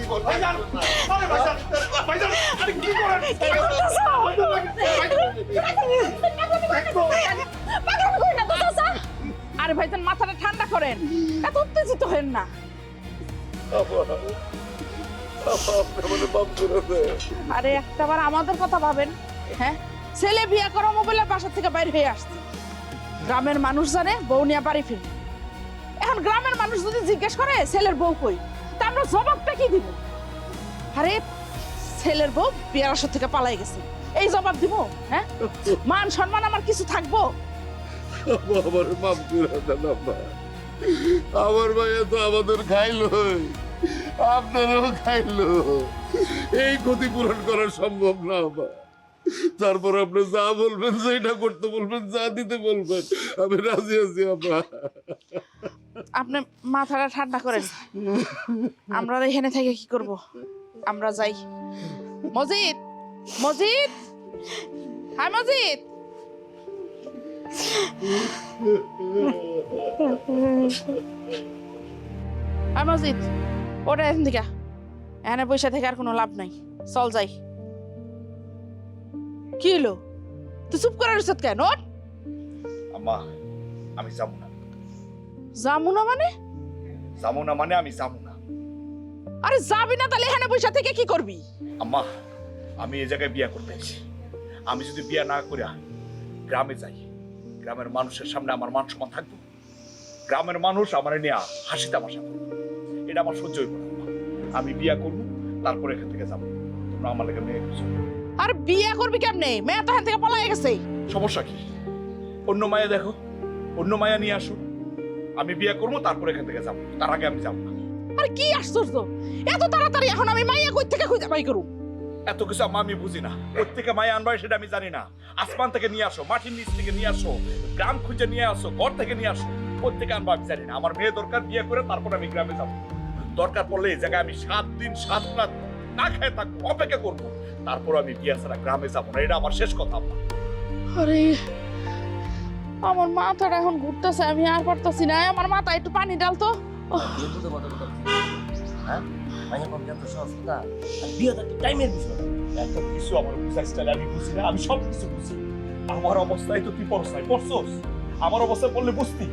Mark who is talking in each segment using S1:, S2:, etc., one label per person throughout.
S1: জীবন ভাইজান আরে ভাইজান ভাইজান আরে কি করেন
S2: আরে ভাইজান মাথাটা ঠান্ডা করেন, এত উত্তেজিত হেন না। আরে একটাবার আমাদের কথা ভাবেন। হ্যাঁ, ছেলে বিয়ে করা মোবাইলে বাসা থেকে বাইরে হয়ে আসছে, গ্রামের মানুষ জানে বউ নিয়ে বাড়ি ফিরবে। এখন গ্রামের মানুষ যদি জিজ্ঞেস করে ছেলের বউ কই, তা আমরা জবাবটা কি দিব? আরে ছেলের বউ বিয়ের আসর থেকে পালাই গেছে, এই জবাব দিব? হ্যাঁ, মান সম্মান আমার কিছু থাকবো?
S3: আমার মাফ করে দেন আব্বা। আমার ভাইয়া তো আমাদের খাইলো, আপনারও খাইলো, এই ক্ষতিপূরণ করা সম্ভব না আব্বা। তারপর আপনি যা বলবেন, যেটা করতে বলবেন, যা দিতে বলবেন, আমি রাজি আছি আব্বা।
S2: আপনি মাথাটা ঠান্ডা করেন, আমরা এখানে থেকে কি করব? আমরা যাই। মজিদ, মজিদ, হাই মজিদ। হাই মজিদ, ওটা এখান থেকে, এখানে পয়সা থেকে আর কোনো লাভ নাই, চল যাই। কি হলো, তুই চুপ করে রইছত কেন? ওঠ।
S1: আম্মা আমি যাবো না।
S2: যাবো না মানে?
S1: যাবো না মানে আমি যাবো না।
S2: আরে যাবি না তাহলে এখানে পয়সা থেকে কি করবি?
S1: আম্মা আমি এই জায়গায় বিয়ে করতে এসেছি, আমি যদি বিয়ে না করে গ্রামে যাই, গ্রামের মানুষের সামনে আমার মান সম্মান থাকবো? গ্রামের মানুষ আমার নিয়ে হাসি তামাশা করবে, এটা আমার সহ্য হইব না। আমি বিয়ে করবো, তারপরে এখান থেকে যাবো। তোমরা আমার লেগে মেয়ে করছো।
S2: আর বিয়ে করবি কেমনে? মেয়ে তো এখান থেকে পলাই গেছে।
S1: সমস্যা কি? অন্য মায়া দেখো, অন্য মায়া নিয়ে আসো, আমি বিয়ে করবো, তারপরে এখান থেকে যাবো, তার আগে আমি যাবো না।
S2: আরে কি আশ্চর্য, এত তাড়াতাড়ি এখন আমি মাইয়া কই থেকে খুঁজে বাই করব?
S1: এত কিছু আম্মা আমি বুঝি না, প্রত্যেকে মায়া আনবা সেটা আমি জানি না। আসমান থেকে নিয়ে আসো, মাটির নিচ থেকে নিয়ে আসো, গ্রাম খুঁজে নিয়ে আসো, ঘর থেকে নিয়ে আসো, প্রত্যেকে আনবা আমি জানি না। আমার মেয়ে দরকার, বিয়ে করে তারপর আমি গ্রামে যাবো। দরকার পড়লে এই জায়গায় আমি 7 দিন 7 রাত না খেয়ে থাকবো, অপেক্ষা করবো, তারপর আমি বিয়ে ছাড়া গ্রামে যাবো না। এটা আমার শেষ কথা আম্মা।
S2: আরে আমার মাথাটা এখন ঘুরতেছে, আমি আর পারতাছি না। আমার মাথা একটু পানি ডাল তো।
S4: হ্যাঁ, মাইয়া কম যত সহজ কথা, আর বিয়ে তো টাইমের বিষয়।
S1: এত কিছু আমার বুঝাই স্টাইল আমি বুঝি না, আমি সব কিছু বুঝি। আমার অবস্থায় তো তুই পড়ছাই পড়ছস, আমার অবস্থায় পড়লে বুঝতি।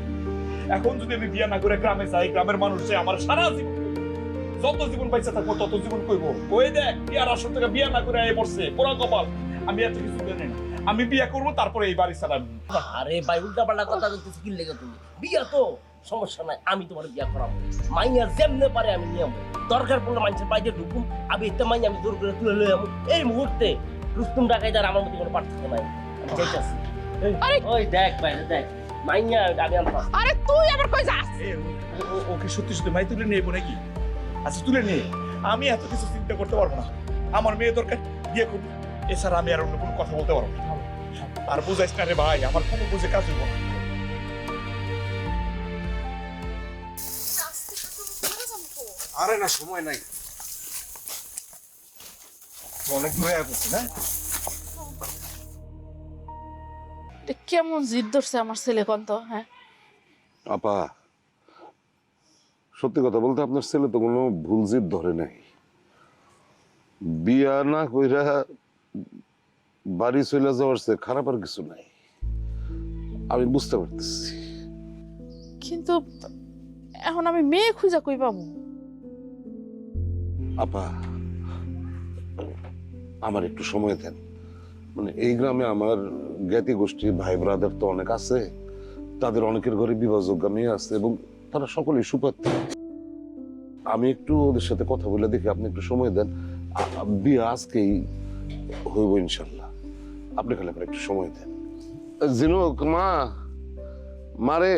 S1: এখন যদি আমি বিয়ে না করে গ্রামে যাই, গ্রামের মানুষ যে আমার সারা জীবন কইবো। যত জীবন বাইচা থাকবো তত জীবন কইবো, ওই দেখ বিয়ার আসর থেকে বিয়ে না করে আয় পড়ছে, পোড়া কপাল। আমি এত কিছু জানি না, আমি বিয়ে করবো তারপরে এই বাড়ি ছাড়া।
S4: আরে ভাই, উল্টা পাল্টা কথা বলতেছি কি লেগে? তুমি বিয়া তো সমস্যা নাই, আমি তোমার বিয়া করাবো। মাইয়া যেমনে পারে আমি নিয়ে যাবো, দরকার পড়লে মানুষের বাইরে ঢুকুম, আমি একটা মাইয়া আমি জোর করে তুলে লই যাবো। এই মুহূর্তে রুস্তুম ডাকাইদার আমার মধ্যে কোনো পার্থক্য নাই। আমি চাইতেছি। ওই দেখ ভাই, দেখ মাইয়া আমি আনতাম।
S2: আরে তুই আবার কই যাস?
S1: ওকে সত্যি সত্যি মাই তুলে নিয়ে নাকি? আচ্ছা তুলে নিয়ে, আমি এত কিছু চিন্তা করতে পারবো না। আমার মেয়ে দরকার, বিয়ে করবো, এছাড়া আমি আর অন্য কোনো কথা বলতে পারবো না। আর বুঝাইস না রে ভাই, আমার কোনো বুঝে কাজ হইব না।
S5: আরে না, সময় নাই, অনেক দূরে পড়ছি না।
S2: কেমন জিদ ধরছে আমার ছেলে কোন তো? হ্যাঁ
S3: আপা, সত্যি কথা বলতে আপনার ছেলে তো কোনো ভুল জিদ ধরে নাই। বিয়া না কইরা বাড়ি চলে যাওয়ার চেয়ে খারাপ আর কিছু নাই, আমি বুঝতে পারতেছি।
S2: কিন্তু এখন আমি মেয়ে খুঁজা কই পাবো?
S3: আপা, আমার একটু সময় দেন। মানে এই গ্রামে আমার জ্ঞাতি গোষ্ঠী ভাই ব্রাদার তো অনেক আছে, তাদের অনেকের ঘরে বিবাহযোগ্য মেয়ে আছে এবং তারা সকলেই সুপাত্রী। আমি একটু ওদের সাথে কথা বলে দেখি, আপনি একটু সময় দেন। বিয়ে আজকেই হইব ইনশাল্লাহ, আপনি খালি আমার একটু সময় দেন। জিনুক, মা, মারে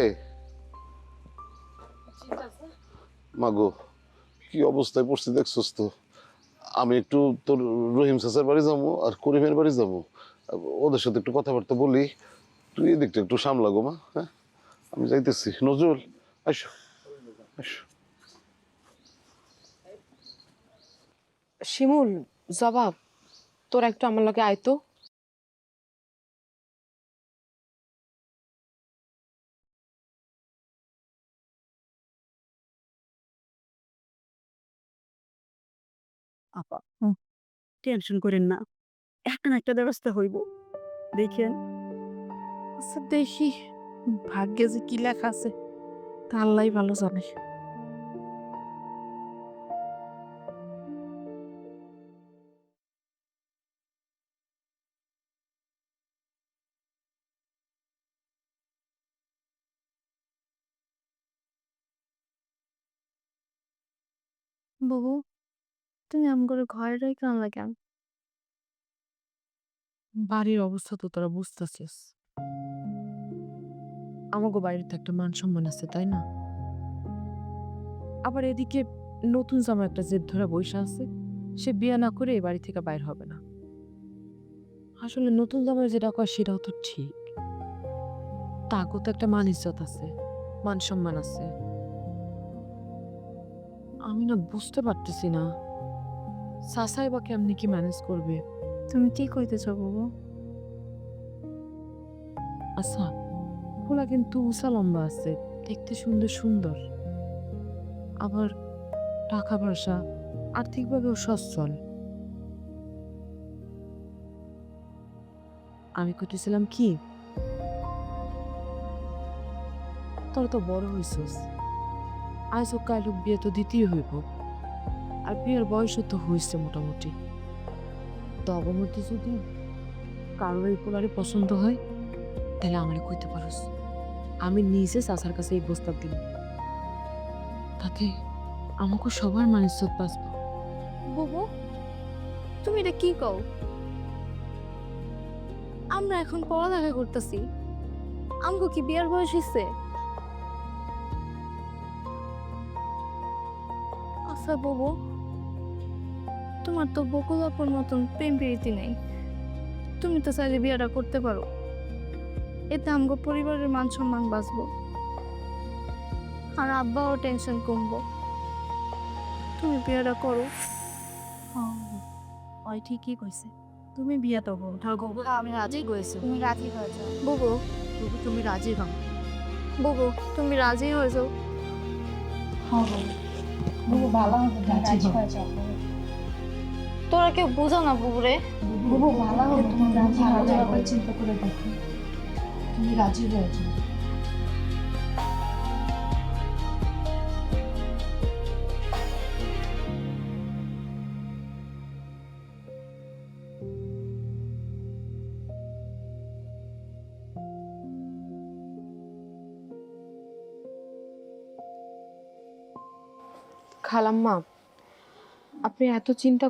S3: মাগো, কি অবস্থায় পড়ছি দেখছস তো। আমি একটু তোর রহিম চাচার বাড়ি যাবো আর করিমের বাড়ি যাবো, ওদের সাথে একটু কথাবার্তা বলি। তুই এদিকটা একটু সামলাগো মা। হ্যাঁ, আমি যাইতেছি। নজরুল, আসো আসো।
S6: শিমুল, জবাব, তোরা একটু আমার লগে আয় তো।
S7: আপা টেনশন করেন না, একটা না একটা ব্যবস্থা হইব। দেখেন
S2: আচ্ছা দেখি, ভাগ্যে যে কি লেখা আছে তা আল্লাহই ভালো জানে।
S8: বাবু, তুমি আম করে ঘরে রেখে আনলা কেন?
S6: বাড়ির অবস্থা তো তোরা বুঝতেছিস। আমাকে বাড়িতে একটা মান সম্মান আছে, তাই না? আবার এদিকে নতুন জামা একটা জেদ ধরে বইসা আছে, সে বিয়ে না করে এই বাড়ি থেকে বাইর হবে না। আসলে নতুন জামাই যেটা কয় সেটাও তো ঠিক, তাকেও তো একটা মান ইজ্জত আছে, মান সম্মান আছে। আমি না বুঝতে পারতেছি না সাসাই বা কেমনি কি ম্যানেজ করবে।
S8: তুমি কি কইতেছ বাবু?
S6: আচ্ছা, খোলা কিন্তু উষা লম্বা আছে, দেখতে সুন্দর সুন্দর, আবার টাকা পয়সা আর্থিকভাবেও সচ্ছল। আমি কইতেছিলাম কি, তোর তো বড় হইছস, আজ ও কাল বিয়ে তো দিতেই হইব, আর বিয়ের বয়সও তো হয়েছে মোটামুটি। তব মধ্যে যদি কারোর এই পোলারে পছন্দ হয় তাহলে আমারে কইতে পারোস, আমি নিজে চাচার কাছে এই প্রস্তাব দিব, তাতে আমাকে সবার মান ইজ্জত বাঁচবো।
S8: বাবু, তুমি এটা কি কও? আমরা এখন পড়ালেখা করতেছি, আমগো কি বিয়ার বয়স হইছে? আচ্ছা বাবু, তোমার তো বকুল আপুর মতন প্রেম প্রীতি নেই, তুমি তো চাইলে বিয়েটা করতে পারো, এতে আমগো পরিবারের মান সম্মান বাঁচবো, আর আব্বাও টেনশন কমবো। তুমি বিয়েটা করো।
S7: ওই ঠিকই কইছে, তুমি বিয়া তো বউ ঠাকুর, আমি রাজি কইছি।
S8: তুমি রাজি হয়ে যাও বুবু।
S7: তবু তুমি রাজি হও।
S8: বুবু, তুমি রাজি হয়ে যাও।
S9: বুবু ভালো হবে, তুমি রাজি হয়ে যাও।
S8: তোরা কেউ বুঝো না বুবু রে।
S9: বুবু ভালো হবে, তুমি রাজি হয়ে যাও। একবার চিন্তা করে দেখো, তুমি রাজি হয়ে যাও।
S6: খালাম্মা, আপনি এত চিন্তা